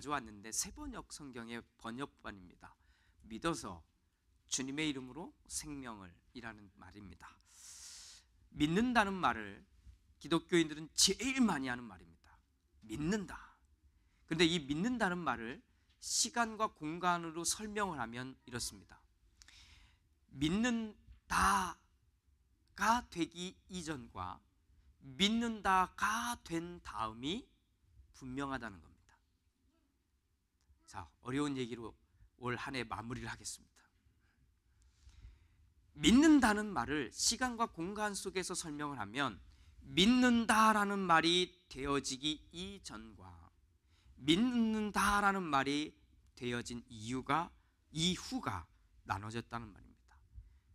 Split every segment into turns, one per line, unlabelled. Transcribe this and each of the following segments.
가져왔는데 세번역 성경의 번역본입니다. 믿어서 주님의 이름으로 생명을 이라는 말입니다. 믿는다는 말을 기독교인들은 제일 많이 하는 말입니다. 믿는다. 그런데 이 믿는다는 말을 시간과 공간으로 설명을 하면 이렇습니다. 믿는다가 되기 이전과 믿는다가 된 다음이 분명하다는 겁니다. 자, 어려운 얘기로 올 한 해 마무리를 하겠습니다. 믿는다는 말을 시간과 공간 속에서 설명을 하면 믿는다라는 말이 되어지기 이전과 믿는다라는 말이 되어진 이후가 나눠졌다는 말입니다.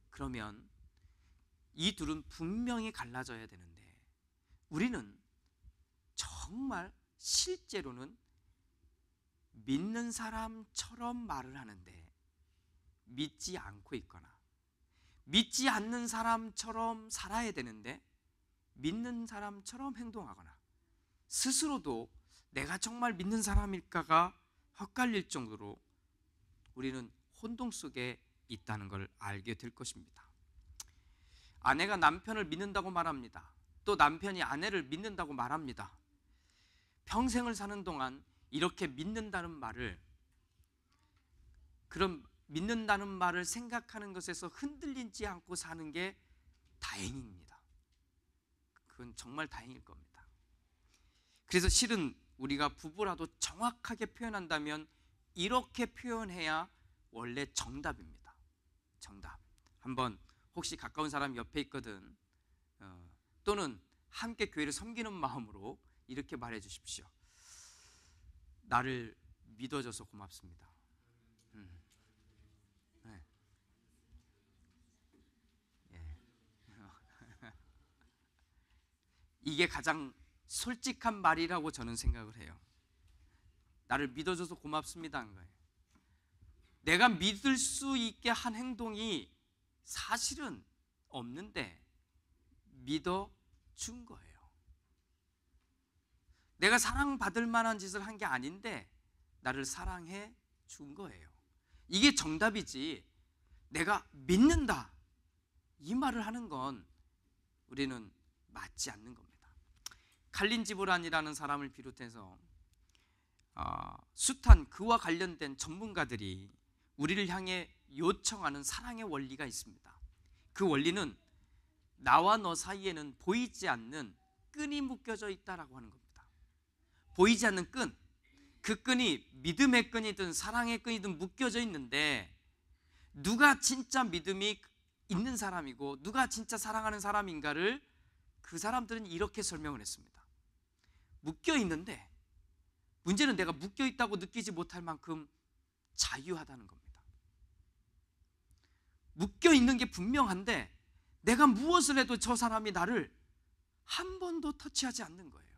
그러면 이 둘은 분명히 갈라져야 되는데 우리는 정말 실제로는 믿는 사람처럼 말을 하는데 믿지 않고 있거나 믿지 않는 사람처럼 살아야 되는데 믿는 사람처럼 행동하거나 스스로도 내가 정말 믿는 사람일까가 헛갈릴 정도로 우리는 혼동 속에 있다는 걸 알게 될 것입니다. 아내가 남편을 믿는다고 말합니다. 또 남편이 아내를 믿는다고 말합니다. 평생을 사는 동안 이렇게 믿는다는 말을, 그런 믿는다는 말을 생각하는 것에서 흔들리지 않고 사는 게 다행입니다. 그건 정말 다행일 겁니다. 그래서 실은 우리가 부부라도 정확하게 표현한다면 이렇게 표현해야 원래 정답입니다. 정답. 한번 혹시 가까운 사람 옆에 있거든, 또는 함께 교회를 섬기는 마음으로 이렇게 말해 주십시오. 나를 믿어줘서 고맙습니다. 네. 예. 이게 가장 솔직한 말이라고 저는 생각을 해요. 나를 믿어줘서 고맙습니다 한 거예요. 내가 믿을 수 있게 한 행동이 사실은 없는데 믿어준 거예요. 내가 사랑받을 만한 짓을 한 게 아닌데 나를 사랑해 준 거예요. 이게 정답이지, 내가 믿는다 이 말을 하는 건 우리는 맞지 않는 겁니다. 칼린 지브란이라는 사람을 비롯해서 숱한 그와 관련된 전문가들이 우리를 향해 요청하는 사랑의 원리가 있습니다. 그 원리는 나와 너 사이에는 보이지 않는 끈이 묶여져 있다라고 하는 겁니다. 보이지 않는 끈, 그 끈이 믿음의 끈이든 사랑의 끈이든 묶여져 있는데 누가 진짜 믿음이 있는 사람이고 누가 진짜 사랑하는 사람인가를 그 사람들은 이렇게 설명을 했습니다. 묶여 있는데 문제는 내가 묶여 있다고 느끼지 못할 만큼 자유하다는 겁니다. 묶여 있는 게 분명한데 내가 무엇을 해도 저 사람이 나를 한 번도 터치하지 않는 거예요.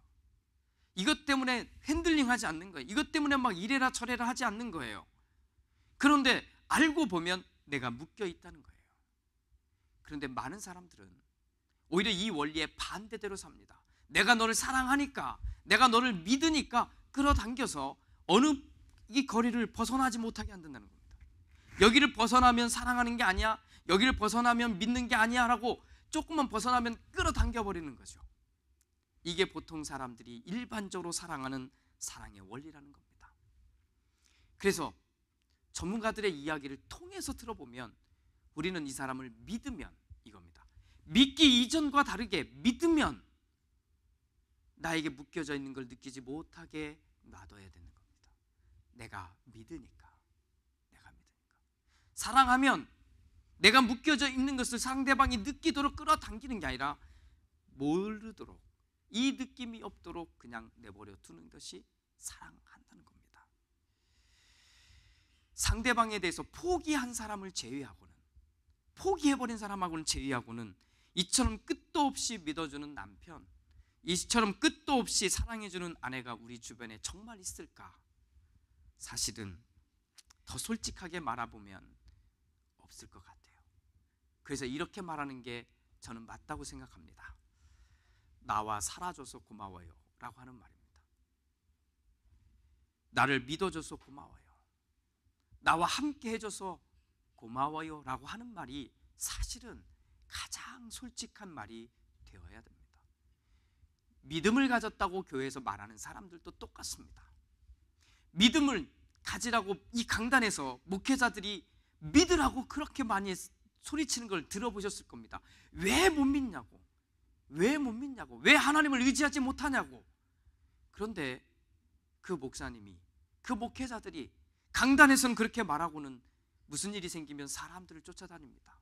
이것 때문에 핸들링하지 않는 거예요. 이것 때문에 막 이래라 저래라 하지 않는 거예요. 그런데 알고 보면 내가 묶여 있다는 거예요. 그런데 많은 사람들은 오히려 이 원리에 반대대로 삽니다. 내가 너를 사랑하니까, 내가 너를 믿으니까 끌어당겨서 어느 이 거리를 벗어나지 못하게 한다는 겁니다. 여기를 벗어나면 사랑하는 게 아니야, 여기를 벗어나면 믿는 게 아니야 라고 조금만 벗어나면 끌어당겨 버리는 거죠. 이게 보통 사람들이 일반적으로 사랑하는 사랑의 원리라는 겁니다. 그래서 전문가들의 이야기를 통해서 들어보면 우리는 이 사람을 믿으면 이겁니다. 믿기 이전과 다르게 믿으면 나에게 묶여져 있는 걸 느끼지 못하게 놔둬야 되는 겁니다. 내가 믿으니까. 사랑하면 내가 묶여져 있는 것을 상대방이 느끼도록 끌어당기는 게 아니라 모르도록, 이 느낌이 없도록 그냥 내버려 두는 것이 사랑한다는 겁니다. 상대방에 대해서 포기한 사람을 제외하고는, 포기해버린 사람하고는 제외하고는 이처럼 끝도 없이 믿어주는 남편, 이처럼 끝도 없이 사랑해주는 아내가 우리 주변에 정말 있을까? 사실은 더 솔직하게 말해보면 없을 것 같아요. 그래서 이렇게 말하는 게 저는 맞다고 생각합니다. 나와 살아줘서 고마워요 라고 하는 말입니다. 나를 믿어줘서 고마워요. 나와 함께 해줘서 고마워요 라고 하는 말이 사실은 가장 솔직한 말이 되어야 됩니다. 믿음을 가졌다고 교회에서 말하는 사람들도 똑같습니다. 믿음을 가지라고 이 강단에서 목회자들이 믿으라고 그렇게 많이 소리치는 걸 들어보셨을 겁니다. 왜 못 믿냐고, 왜 못 믿냐고, 왜 하나님을 의지하지 못하냐고. 그런데 그 목사님이, 그 목회자들이 강단에서는 그렇게 말하고는 무슨 일이 생기면 사람들을 쫓아다닙니다.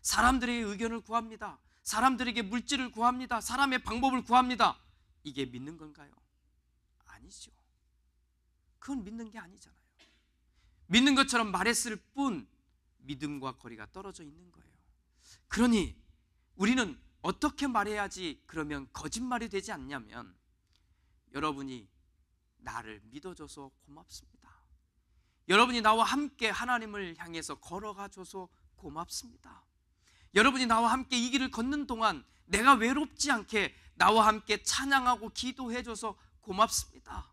사람들의 의견을 구합니다. 사람들에게 물질을 구합니다. 사람의 방법을 구합니다. 이게 믿는 건가요? 아니죠. 그건 믿는 게 아니잖아요. 믿는 것처럼 말했을 뿐 믿음과 거리가 떨어져 있는 거예요. 그러니 우리는 어떻게 말해야지 그러면 거짓말이 되지 않냐면, 여러분이 나를 믿어줘서 고맙습니다. 여러분이 나와 함께 하나님을 향해서 걸어가줘서 고맙습니다. 여러분이 나와 함께 이 길을 걷는 동안 내가 외롭지 않게 나와 함께 찬양하고 기도해줘서 고맙습니다.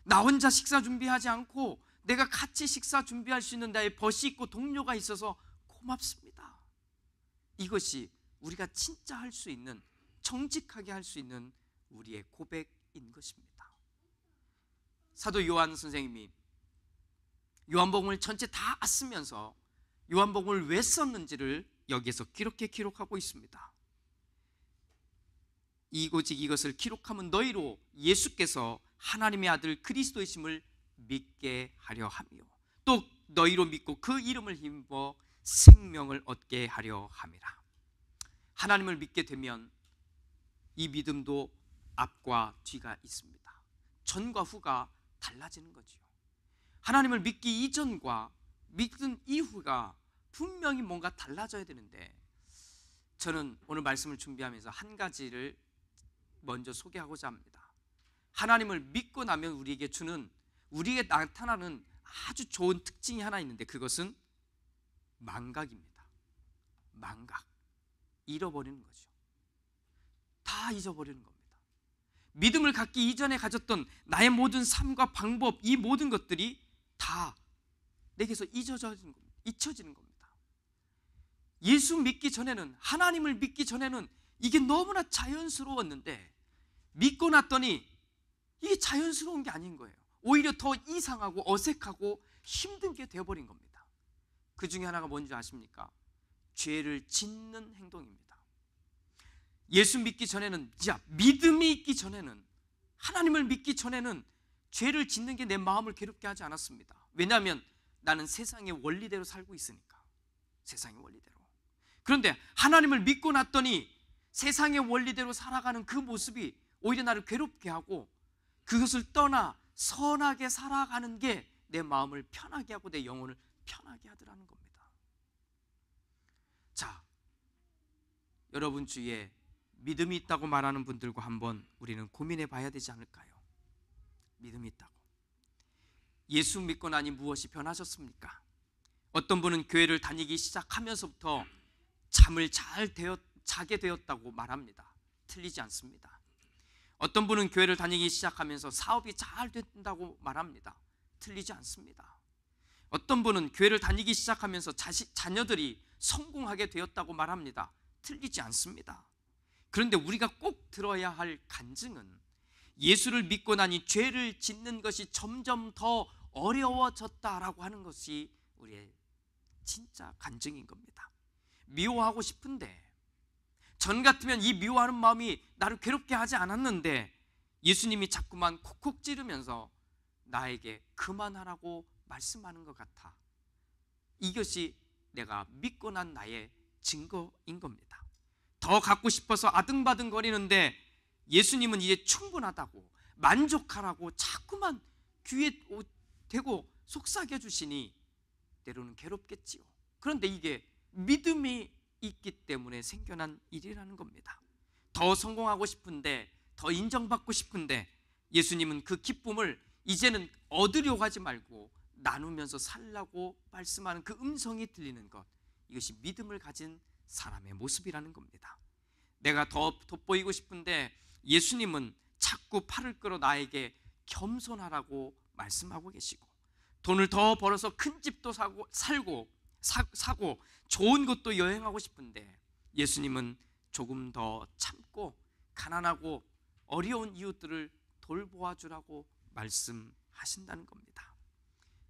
나 혼자 식사 준비하지 않고 내가 같이 식사 준비할 수 있는 나의 벗이 있고 동료가 있어서 고맙습니다. 이것이 우리가 진짜 할 수 있는, 정직하게 할 수 있는 우리의 고백인 것입니다. 사도 요한 선생님이 요한복음을 전체 다 쓰면서 요한복음을 왜 썼는지를 여기에서 이렇게 기록하고 있습니다. 오직 이것을 기록하면 너희로 예수께서 하나님의 아들 그리스도이심을 믿게 하려 하며 또 너희로 믿고 그 이름을 힘입어 생명을 얻게 하려 함이라. 하나님을 믿게 되면 이 믿음도 앞과 뒤가 있습니다. 전과 후가 달라지는 거죠. 하나님을 믿기 이전과 믿은 이후가 분명히 뭔가 달라져야 되는데, 저는 오늘 말씀을 준비하면서 한 가지를 먼저 소개하고자 합니다. 하나님을 믿고 나면 우리에게 주는, 우리에게 나타나는 아주 좋은 특징이 하나 있는데, 그것은 망각입니다. 망각. 잃어버리는 거죠. 다 잊어버리는 겁니다. 믿음을 갖기 이전에 가졌던 나의 모든 삶과 방법, 이 모든 것들이 다 내게서 잊혀지는 겁니다. 예수 믿기 전에는, 하나님을 믿기 전에는 이게 너무나 자연스러웠는데, 믿고 났더니 이게 자연스러운 게 아닌 거예요. 오히려 더 이상하고 어색하고 힘든 게 되어버린 겁니다. 그 중에 하나가 뭔지 아십니까? 죄를 짓는 행동입니다. 예수 믿기 전에는, 믿음이 있기 전에는, 하나님을 믿기 전에는 죄를 짓는 게 내 마음을 괴롭게 하지 않았습니다. 왜냐하면 나는 세상의 원리대로 살고 있으니까. 세상의 원리대로. 그런데 하나님을 믿고 났더니 세상의 원리대로 살아가는 그 모습이 오히려 나를 괴롭게 하고, 그것을 떠나 선하게 살아가는 게 내 마음을 편하게 하고 내 영혼을 편하게 하더라는 겁니다. 자, 여러분 주위에 믿음이 있다고 말하는 분들과 한번 우리는 고민해 봐야 되지 않을까요? 믿음이 있다고. 예수 믿고 나니 무엇이 변하셨습니까? 어떤 분은 교회를 다니기 시작하면서부터 잠을 자게 되었다고 말합니다. 틀리지 않습니다. 어떤 분은 교회를 다니기 시작하면서 사업이 잘 된다고 말합니다. 틀리지 않습니다. 어떤 분은 교회를 다니기 시작하면서 자녀들이 성공하게 되었다고 말합니다. 틀리지 않습니다. 그런데 우리가 꼭 들어야 할 간증은, 예수를 믿고 나니 죄를 짓는 것이 점점 더 어려워졌다라고 하는 것이 우리의 진짜 간증인 겁니다. 미워하고 싶은데, 전 같으면 이 미워하는 마음이 나를 괴롭게 하지 않았는데, 예수님이 자꾸만 콕콕 찌르면서 나에게 그만하라고 말씀하는 것 같아. 이것이 내가 믿고 난 나의 증거인 겁니다. 더 갖고 싶어서 아등바등 거리는데 예수님은 이제 충분하다고, 만족하라고 자꾸만 귀에 대고 속삭여 주시니 때로는 괴롭겠지요. 그런데 이게 믿음이 있기 때문에 생겨난 일이라는 겁니다. 더 성공하고 싶은데, 더 인정받고 싶은데, 예수님은 그 기쁨을 이제는 얻으려고 하지 말고 나누면서 살라고 말씀하는 그 음성이 들리는 것, 이것이 믿음을 가진 사람의 모습이라는 겁니다. 내가 더 돋보이고 싶은데 예수님은 자꾸 팔을 끌어 나에게 겸손하라고 말씀하고 계시고, 돈을 더 벌어서 큰 집도 사고 좋은 곳도 여행하고 싶은데 예수님은 조금 더 참고 가난하고 어려운 이웃들을 돌보아 주라고 말씀하신다는 겁니다.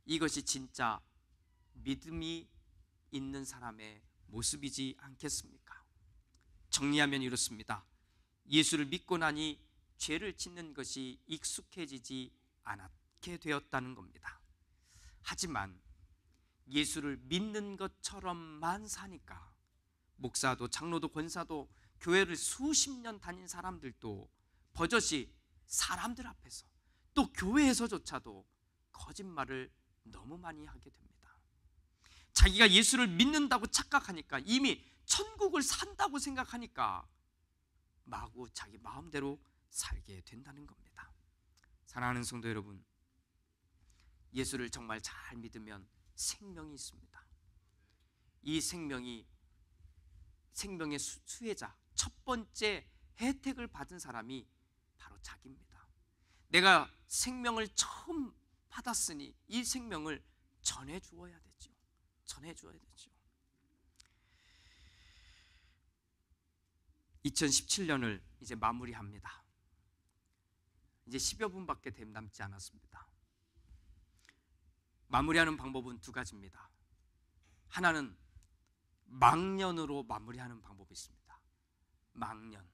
이것이 진짜 믿음이 있는 사람의 모습이지 않겠습니까? 정리하면 이렇습니다. 예수를 믿고 나니 죄를 짓는 것이 익숙해지지 않게 되었다는 겁니다. 하지만 예수를 믿는 것처럼만 사니까 목사도 장로도 권사도 교회를 수십 년 다닌 사람들도 버젓이 사람들 앞에서 또 교회에서조차도 거짓말을 너무 많이 하게 됩니다. 자기가 예수를 믿는다고 착각하니까, 이미 천국을 산다고 생각하니까 마구 자기 마음대로 살게 된다는 겁니다. 사랑하는 성도 여러분, 예수를 정말 잘 믿으면 생명이 있습니다. 이 생명의 수혜자, 첫 번째 혜택을 받은 사람이 바로 자기입니다. 내가 생명을 처음 받았으니 이 생명을 전해주어야 되죠. 전해줘야 되죠. 2017년을 이제 마무리합니다. 이제 10여 분밖에 남지 않았습니다. 마무리하는 방법은 두 가지입니다. 하나는 망년으로 마무리하는 방법이 있습니다. 망년.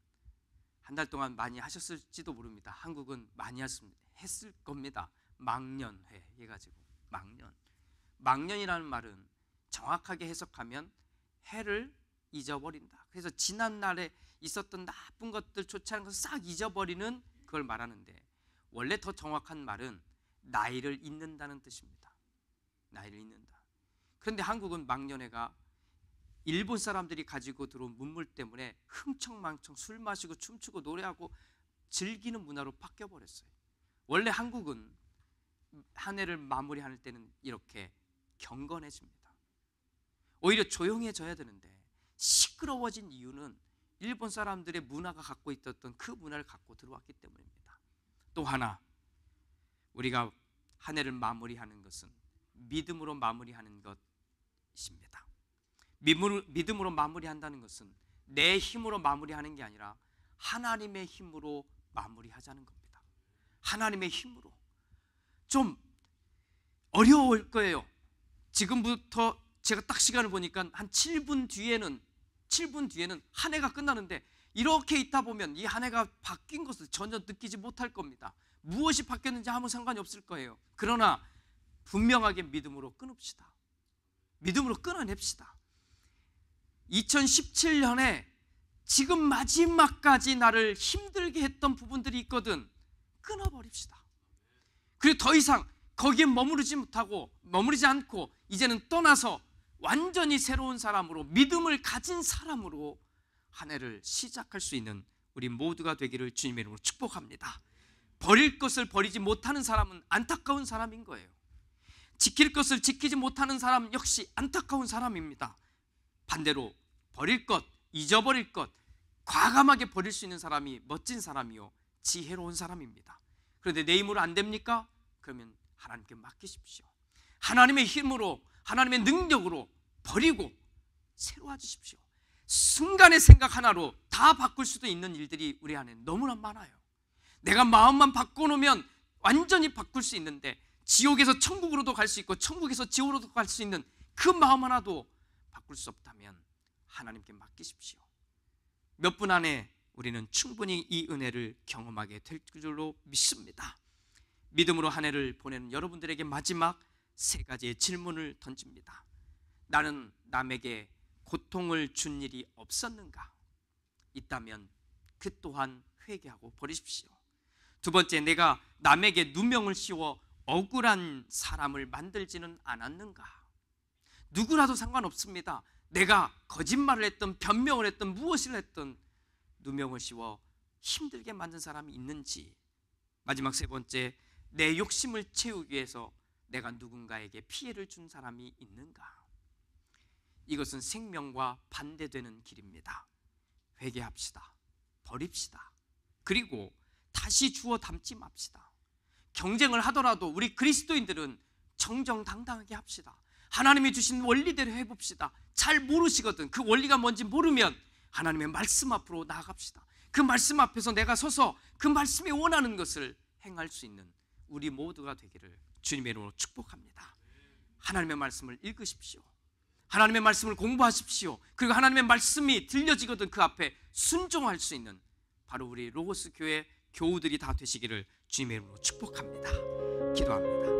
한 달 동안 많이 하셨을지도 모릅니다. 한국은 많이 했을 겁니다. 망년회 해가지고 망년. 망년이라는 말은 정확하게 해석하면 해를 잊어버린다. 그래서 지난 날에 있었던 나쁜 것들, 좋지 않은 것을 싹 잊어버리는 그걸 말하는데, 원래 더 정확한 말은 나이를 잊는다는 뜻입니다. 나이를 잊는다. 그런데 한국은 망년회가 일본 사람들이 가지고 들어온 문물 때문에 흥청망청 술 마시고 춤추고 노래하고 즐기는 문화로 바뀌어버렸어요. 원래 한국은 한 해를 마무리할 때는 이렇게 경건해집니다. 오히려 조용해져야 되는데 시끄러워진 이유는 일본 사람들의 문화가 갖고 있었던 그 문화를 갖고 들어왔기 때문입니다. 또 하나, 우리가 한 해를 마무리하는 것은 믿음으로 마무리하는 것입니다. 믿음으로 마무리한다는 것은 내 힘으로 마무리하는 게 아니라 하나님의 힘으로 마무리하자는 겁니다. 하나님의 힘으로. 좀 어려울 거예요. 지금부터 제가 딱 시간을 보니까 한 7분 뒤에는 한 해가 끝나는데, 이렇게 있다 보면 이 한 해가 바뀐 것을 전혀 느끼지 못할 겁니다. 무엇이 바뀌었는지 아무 상관이 없을 거예요. 그러나 분명하게 믿음으로 끊읍시다. 믿음으로 끊어냅시다. 2017년에 지금 마지막까지 나를 힘들게 했던 부분들이 있거든. 끊어버립시다. 그리고 더 이상 거기에 머무르지 않고 이제는 떠나서 완전히 새로운 사람으로, 믿음을 가진 사람으로 한 해를 시작할 수 있는 우리 모두가 되기를 주님의 이름으로 축복합니다. 버릴 것을 버리지 못하는 사람은 안타까운 사람인 거예요. 지킬 것을 지키지 못하는 사람 역시 안타까운 사람입니다. 반대로 버릴 것, 잊어버릴 것, 과감하게 버릴 수 있는 사람이 멋진 사람이요, 지혜로운 사람입니다. 그런데 내 힘으로 안 됩니까? 그러면 하나님께 맡기십시오. 하나님의 힘으로, 하나님의 능력으로 버리고 새로워 주십시오. 순간의 생각 하나로 다 바꿀 수도 있는 일들이 우리 안에 너무나 많아요. 내가 마음만 바꿔놓으면 완전히 바꿀 수 있는데, 지옥에서 천국으로도 갈 수 있고 천국에서 지옥으로도 갈 수 있는 그 마음 하나도 바꿀 수 없다면 하나님께 맡기십시오. 몇 분 안에 우리는 충분히 이 은혜를 경험하게 될 줄로 믿습니다. 믿음으로 한 해를 보내는 여러분들에게 마지막 세 가지의 질문을 던집니다. 나는 남에게 고통을 준 일이 없었는가? 있다면 그 또한 회개하고 버리십시오. 두 번째, 내가 남에게 누명을 씌워 억울한 사람을 만들지는 않았는가? 누구라도 상관없습니다. 내가 거짓말을 했던, 변명을 했던, 무엇을 했던 누명을 씌워 힘들게 만든 사람이 있는지. 마지막 세 번째, 내 욕심을 채우기 위해서 내가 누군가에게 피해를 준 사람이 있는가? 이것은 생명과 반대되는 길입니다. 회개합시다. 버립시다. 그리고 다시 주워 담지 맙시다. 경쟁을 하더라도 우리 그리스도인들은 정정당당하게 합시다. 하나님이 주신 원리대로 해봅시다. 잘 모르시거든. 그 원리가 뭔지 모르면 하나님의 말씀 앞으로 나아갑시다. 그 말씀 앞에서 내가 서서 그 말씀이 원하는 것을 행할 수 있는 우리 모두가 되기를 주님의 이름으로 축복합니다. 하나님의 말씀을 읽으십시오. 하나님의 말씀을 공부하십시오. 그리고 하나님의 말씀이 들려지거든 그 앞에 순종할 수 있는 바로 우리 로고스 교회 교우들이 다 되시기를 주님의 이름으로 축복합니다. 기도합니다.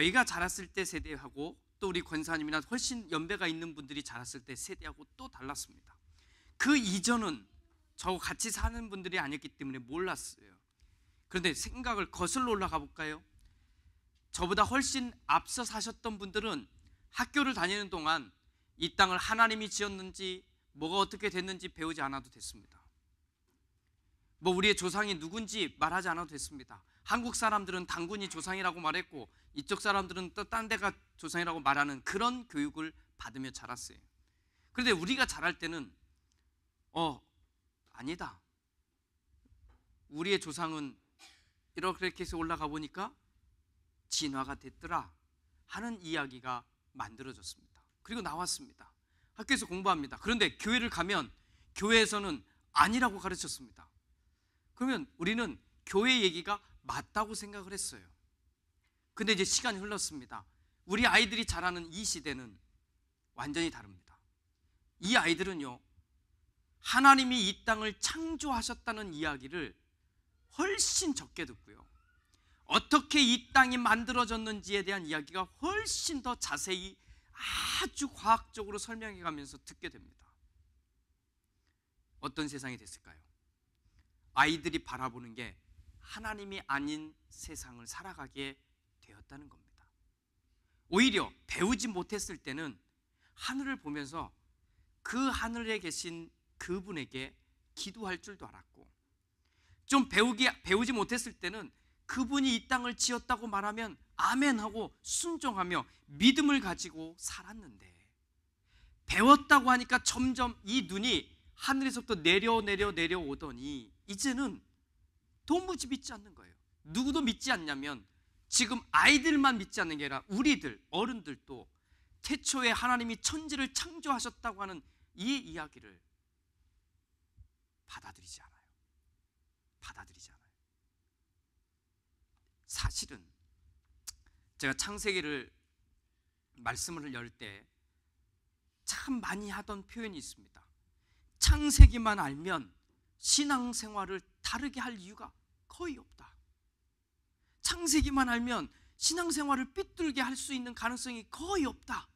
저희가 자랐을 때 세대하고 또 우리 권사님이나 훨씬 연배가 있는 분들이 자랐을 때 세대하고 또 달랐습니다. 그 이전은 저하고 같이 사는 분들이 아니었기 때문에 몰랐어요. 그런데 생각을 거슬러 올라가 볼까요? 저보다 훨씬 앞서 사셨던 분들은 학교를 다니는 동안 이 땅을 하나님이 지었는지 뭐가 어떻게 됐는지 배우지 않아도 됐습니다. 뭐 우리의 조상이 누군지 말하지 않아도 됐습니다. 한국 사람들은 당군이 조상이라고 말했고 이쪽 사람들은 또 딴 데가 조상이라고 말하는 그런 교육을 받으며 자랐어요. 그런데 우리가 자랄 때는 아니다, 우리의 조상은 이렇게 해서 올라가 보니까 진화가 됐더라 하는 이야기가 만들어졌습니다. 그리고 나왔습니다. 학교에서 공부합니다. 그런데 교회를 가면 교회에서는 아니라고 가르쳤습니다. 그러면 우리는 교회 얘기가 맞다고 생각을 했어요. 근데 이제 시간이 흘렀습니다. 우리 아이들이 자라는 이 시대는 완전히 다릅니다. 이 아이들은요, 하나님이 이 땅을 창조하셨다는 이야기를 훨씬 적게 듣고요, 어떻게 이 땅이 만들어졌는지에 대한 이야기가 훨씬 더 자세히 아주 과학적으로 설명해 가면서 듣게 됩니다. 어떤 세상이 됐을까요? 아이들이 바라보는 게 하나님이 아닌 세상을 살아가게 되었다는 겁니다. 오히려 배우지 못했을 때는 하늘을 보면서 그 하늘에 계신 그분에게 기도할 줄도 알았고, 좀 배우지 못했을 때는 그분이 이 땅을 지었다고 말하면 아멘하고 순종하며 믿음을 가지고 살았는데, 배웠다고 하니까 점점 이 눈이 하늘에서부터 내려오더니 이제는 도무지 믿지 않는 거예요. 누구도 믿지 않냐면 지금 아이들만 믿지 않는 게 아니라 우리들 어른들도 태초에 하나님이 천지를 창조하셨다고 하는 이 이야기를 받아들이지 않아요. 사실은 제가 창세기를 말씀을 열 때 참 많이 하던 표현이 있습니다. 창세기만 알면 신앙생활을 다르게 할 이유가 거의 없다. 창세기만 알면 신앙생활을 삐뚤게 할 수 있는 가능성이 거의 없다.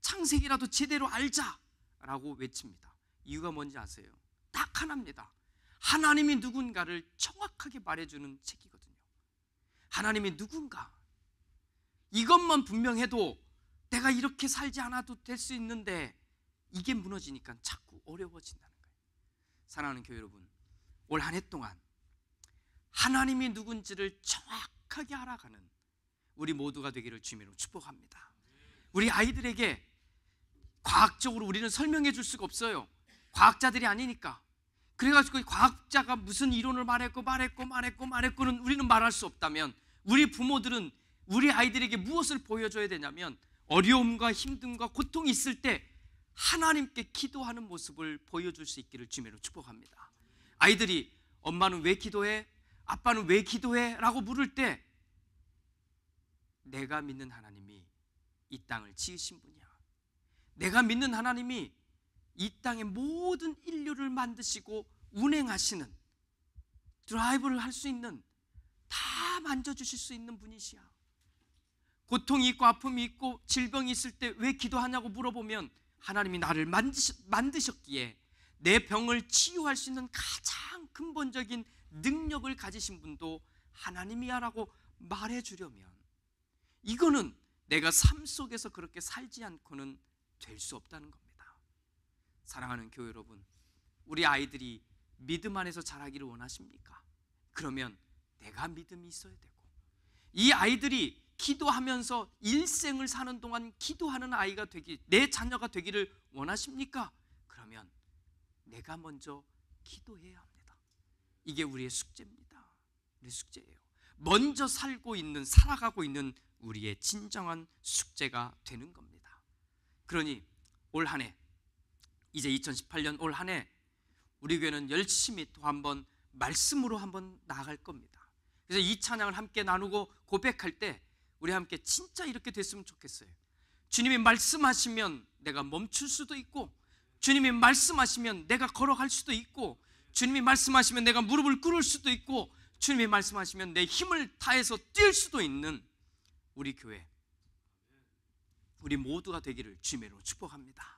창세기라도 제대로 알자라고 외칩니다. 이유가 뭔지 아세요? 딱 하나입니다. 하나님이 누군가를 정확하게 말해주는 책이거든요. 하나님이 누군가, 이것만 분명해도 내가 이렇게 살지 않아도 될 수 있는데 이게 무너지니까 자꾸 어려워진다는 거예요. 사랑하는 교회 여러분, 올 한 해 동안 하나님이 누군지를 정확하게 알아가는 우리 모두가 되기를 주님으로 축복합니다. 우리 아이들에게 과학적으로 우리는 설명해 줄 수가 없어요. 과학자들이 아니니까. 그래가지고 과학자가 무슨 이론을 말했고는 우리는 말할 수 없다면, 우리 부모들은 우리 아이들에게 무엇을 보여줘야 되냐면 어려움과 힘듦과 고통이 있을 때 하나님께 기도하는 모습을 보여줄 수 있기를 주님으로 축복합니다. 아이들이 엄마는 왜 기도해? 아빠는 왜 기도해? 라고 물을 때 내가 믿는 하나님이 이 땅을 지으신 분이야. 내가 믿는 하나님이 이 땅의 모든 인류를 만드시고 운행하시는, 드라이브를 할 수 있는, 다 만져주실 수 있는 분이시야. 고통이 있고 아픔이 있고 질병이 있을 때 왜 기도하냐고 물어보면 하나님이 나를 만드셨기에 내 병을 치유할 수 있는 가장 근본적인 능력을 가지신 분도 하나님이야 라고 말해주려면, 이거는 내가 삶 속에서 그렇게 살지 않고는 될 수 없다는 겁니다. 사랑하는 교회 여러분, 우리 아이들이 믿음 안에서 자라기를 원하십니까? 그러면 내가 믿음이 있어야 되고, 이 아이들이 기도하면서 일생을 사는 동안 기도하는 아이가 내 자녀가 되기를 원하십니까? 그러면 내가 먼저 기도해야 합니다. 이게 우리의 숙제입니다. 우리 숙제예요. 먼저 살아가고 있는 우리의 진정한 숙제가 되는 겁니다. 그러니 올 한 해, 이제 2018년 올 한 해 우리 교회는 열심히 또 한번 말씀으로 한번 나아갈 겁니다. 그래서 이 찬양을 함께 나누고 고백할 때 우리 함께 진짜 이렇게 됐으면 좋겠어요. 주님이 말씀하시면 내가 멈출 수도 있고, 주님이 말씀하시면 내가 걸어갈 수도 있고, 주님이 말씀하시면 내가 무릎을 꿇을 수도 있고, 주님이 말씀하시면 내 힘을 다해서 뛸 수도 있는 우리 교회, 우리 모두가 되기를 주님으로 축복합니다.